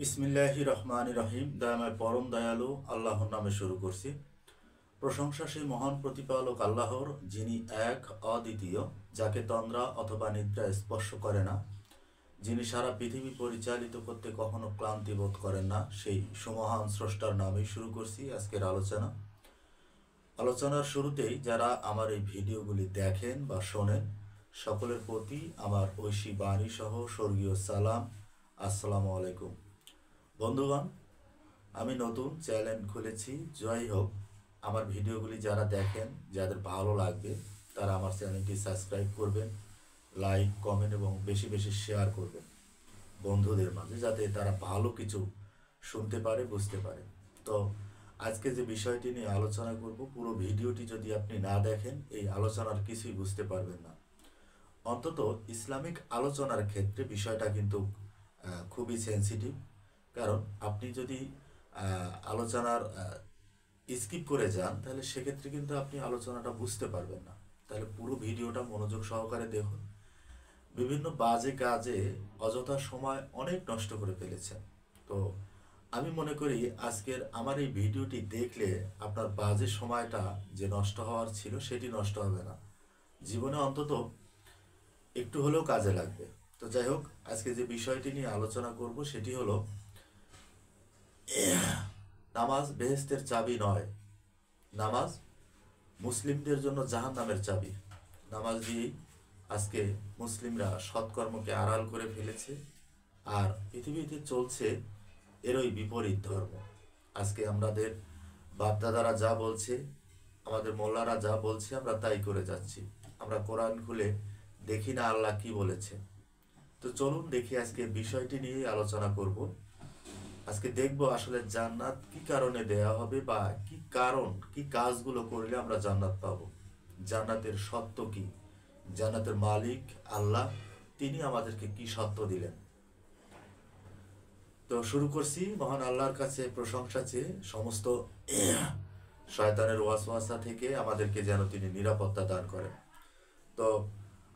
বিসমিল্লাহির রহমানির রহিম। দয়াময় পরম দয়ালু আল্লাহর নামে শুরু করছি। প্রশংসা সেই মহান প্রতিপালক আল্লাহর, যিনি এক অদ্বিতীয়, যাকে তন্দ্রা অথবা নিদ্রা স্পর্শ করে না, যিনি সারা পৃথিবী পরিচালিত করতে কখনো ক্লান্তি বোধ করেন না। সেই সুমহান স্রষ্টার নামেই শুরু করছি আজকের আলোচনার শুরুতেই যারা আমার এই ভিডিওগুলি দেখেন বা শোনেন, সকলের প্রতি আমার ঐশী বাণী সহ স্বর্গীয় সালাম। আসসালামু আলাইকুম। বন্ধুগণ, আমি নতুন চ্যানেল খুলেছি। জয় হোক। আমার ভিডিওগুলি যারা দেখেন, যাদের ভালো লাগবে, তারা আমার চ্যানেলটি সাবস্ক্রাইব করবেন, লাইক, কমেন্ট এবং বেশি বেশি শেয়ার করবেন বন্ধুদের মাঝে, যাতে তারা ভালো কিছু শুনতে পারে, বুঝতে পারে। তো আজকে যে বিষয়টি নিয়ে আলোচনা করব, পুরো ভিডিওটি যদি আপনি না দেখেন, এই আলোচনার কিছুই বুঝতে পারবেন না। অন্তত ইসলামিক আলোচনার ক্ষেত্রে বিষয়টা কিন্তু খুবই সেন্সিটিভ। কারণ আপনি যদি আলোচনার স্কিপ করে যান, তাহলে সেক্ষেত্রে কিন্তু আপনি আলোচনাটা বুঝতে পারবেন না। তাহলে পুরো ভিডিওটা মনোযোগ সহকারে দেখুন। বিভিন্ন বাজে কাজে অযথা সময় অনেক নষ্ট করে ফেলেছেন। তো আমি মনে করি আজকের আমার এই ভিডিওটি দেখলে আপনার বাজে সময়টা যে নষ্ট হওয়ার ছিল, সেটি নষ্ট হবে না। জীবনে অন্তত একটু হলেও কাজে লাগবে। তো যাই হোক, আজকে যে বিষয়টি নিয়ে আলোচনা করব সেটি হলো, নামাজ বেহেস্তের চাবি নয়, নামাজ মুসলিমদের জন্য জাহান্নামের চাবি। নামাজ দিয়েই আজকে মুসলিমরা সৎকর্মকে আড়াল করে ফেলেছে, আর পৃথিবীতে চলছে এরই বিপরীত ধর্ম। আজকে আমাদের বাপদাদারা যা বলছে, আমাদের মোল্লারা যা বলছে, আমরা তাই করে যাচ্ছি। আমরা কোরআন খুলে দেখি না আল্লাহ কি বলেছে। তো চলুন দেখি আজকে বিষয়টি নিয়ে আলোচনা করব। আজকে দেখবো আসলে জান্নাত কি কারণে দেয়া হবে, বা কি কারণ, কি কাজগুলো করলে আমরা জান্নাত পাবো, জান্নাতের সত্য কি, জান্নাতের মালিক আল্লাহ, তিনি আমাদেরকে কি সত্য দিলেন। তো শুরু করছি। মহান আল্লাহর কাছে প্রশংসা চেয়ে, সমস্ত শয়তানের ওয়াসওয়াসা থেকে আমাদেরকে যেন তিনি নিরাপত্তা দান করেন। তো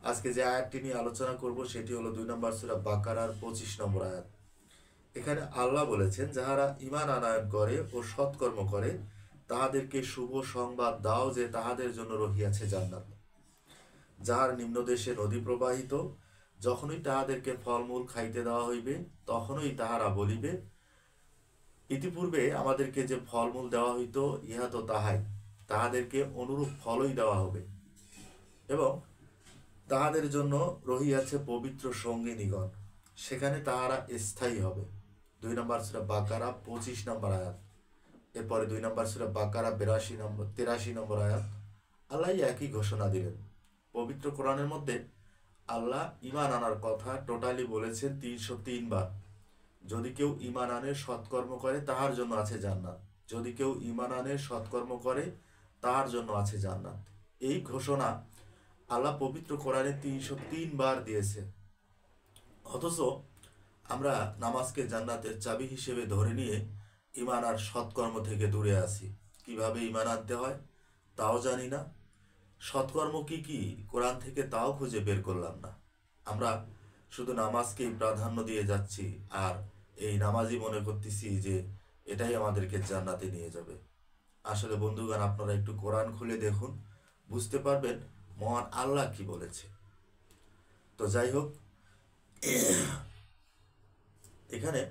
আজকে যে আয়াতটি নিয়ে আলোচনা করব সেটি হলো 2 নম্বর সূরা বাকারার 25 নম্বর আয়াত। এখানে আল্লাহ বলেছেন, যাহারা ঈমান আনয়ন করে ও সৎকর্ম করে, তাহাদেরকে শুভ সংবাদ দাও যে তাহাদের জন্য রহিয়াছে জান্নাত, যাহার নিম্নদেশে নদী প্রবাহিত। যখনই তাহাদেরকে ফলমূল খাইতে দেওয়া হইবে, তখনই তাহারা বলিবে, ইতিপূর্বে আমাদেরকে যে ফলমূল দেওয়া হইত, ইহা তো তাহাই, তাহাদেরকে অনুরূপ ফলই দেওয়া হবে, এবং তাহাদের জন্য রহিয়াছে পবিত্র সঙ্গিনীগণ, সেখানে তাহারা স্থায়ী হবে। 2 নম্বর সূরা বাকারা 25 নম্বর আয়াত। এরপরে 2 নম্বর সূরা বাকারা 83 নম্বর আয়াত। আল্লাহ একই ঘোষণা দিলেন। পবিত্র কোরআনের মধ্যে আল্লাহ ঈমান আনার কথা টোটালি বলেছেন 303 বার। যদি কেউ ঈমান আনে, সৎকর্ম করে, তাহার জন্য আছে জান্নাত। যদি কেউ ঈমান আনে, সৎকর্ম করে, তাহার জন্য আছে জান্নাত। এই ঘোষণা আল্লাহ পবিত্র কোরআনে 303 বার দিয়েছে। অথচ আমরা নামাজকে জান্নাতের চাবি হিসেবে ধরে নিয়ে ঈমান আর সৎকর্ম থেকে দূরে আছি। কিভাবে ঈমান আনতে হয় তাও জানি না, সৎকর্ম কি কি কোরআন থেকে তাও খুঁজে বের করলাম না। আমরা শুধু নামাজকেই প্রাধান্য দিয়ে যাচ্ছি, আর এই নামাজই মনে করতেছি যে এটাই আমাদেরকে জান্নাতে নিয়ে যাবে। আসলে বন্ধুগণ, আপনারা একটু কোরআন খুলে দেখুন, বুঝতে পারবেন মহান আল্লাহ কি বলেছে। তো যাই হোক, এখানে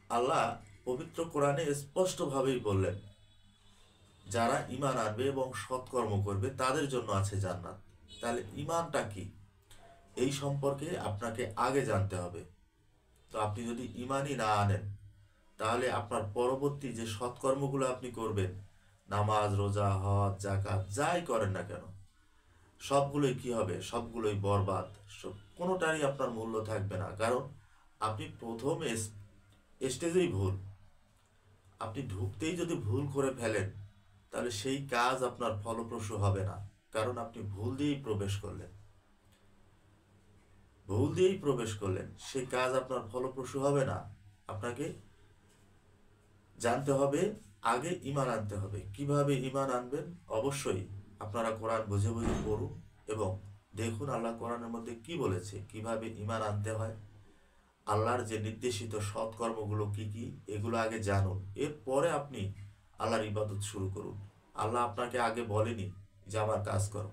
আল্লাহ পবিত্র কোরআনে স্পষ্টভাবেই বললেন, যারা ঈমান আনবে এবং সৎকর্ম করবে তাদের জন্য আছে জান্নাত। তাহলে ঈমানটা কি, এই সম্পর্কে আপনাকে আগে জানতে হবে। তো আপনি যদি ঈমানই না আনেন, তাহলে আপনার পরবর্তী যে সৎকর্মগুলো আপনি করবেন, নামাজ, রোজা, হজ, যাকাত, যাই করেন না কেন, সবগুলোই কি হবে, সবগুলোই বরবাদ। কোনোটারই আপনার মূল্য থাকবে না। কারণ আপনি প্রথম স্টেজেই ভুল, আপনি ঢুকতেই যদি ভুল করে ফেলেন, তাহলে সেই কাজ আপনার ফলপ্রসূ হবে না। কারণ আপনি ভুল দিয়েই প্রবেশ করলেন, সেই কাজ আপনার ফলপ্রসূ হবে না। আপনাকে জানতে হবে, আগে ঈমান আনতে হবে। কিভাবে ঈমান আনবেন? অবশ্যই আপনারা কোরআন বুঝে বুঝে পড়ুন এবং দেখুন আল্লাহ কোরআনের মধ্যে কি বলেছে, কিভাবে ঈমান আনতে হয়। আল্লাহর যে নির্দেশিত সৎকর্মগুলো কি কি এগুলো আগে জানুন, এরপরে আপনি আল্লাহর ইবাদত শুরু করুন। আল্লাহ আপনাকে আগে বলেনি যে আমার কাজ করো।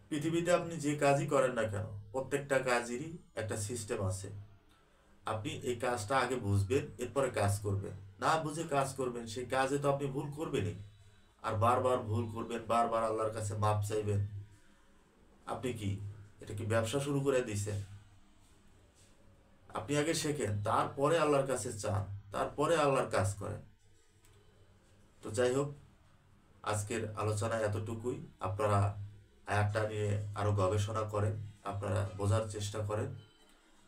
পৃথিবীতে আপনি যে কাজই করেন না কেন, প্রত্যেকটা কাজেরই একটা সিস্টেম আছে। আপনি এই কাজটা আগে বুঝবেন, এরপরে কাজ করবেন। না বুঝে কাজ করবেন, সেই কাজে তো আপনি ভুল করবেনই, আর বারবার ভুল করবেন, বারবার আল্লাহর কাছে মাপ চাইবেন। আপনি কি এটা কি ব্যবসা শুরু করে দিয়েছেন? আপনি আগে শেখেন, তারপরে আল্লাহর কাছে চান, তারপরে আল্লাহর কাজ করেন। তো যাই হোক, আজকের আলোচনা এতটুকুই। আপনারা আয়াতটা নিয়ে আরো গবেষণা করেন, আপনারা বোঝার চেষ্টা করেন।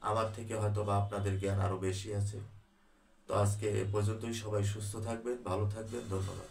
আমার থেকে হয়তো বা আপনাদের জ্ঞান আরো বেশি আছে। তো আজকে এ পর্যন্তই। সবাই সুস্থ থাকবেন, ভালো থাকবেন। ধন্যবাদ।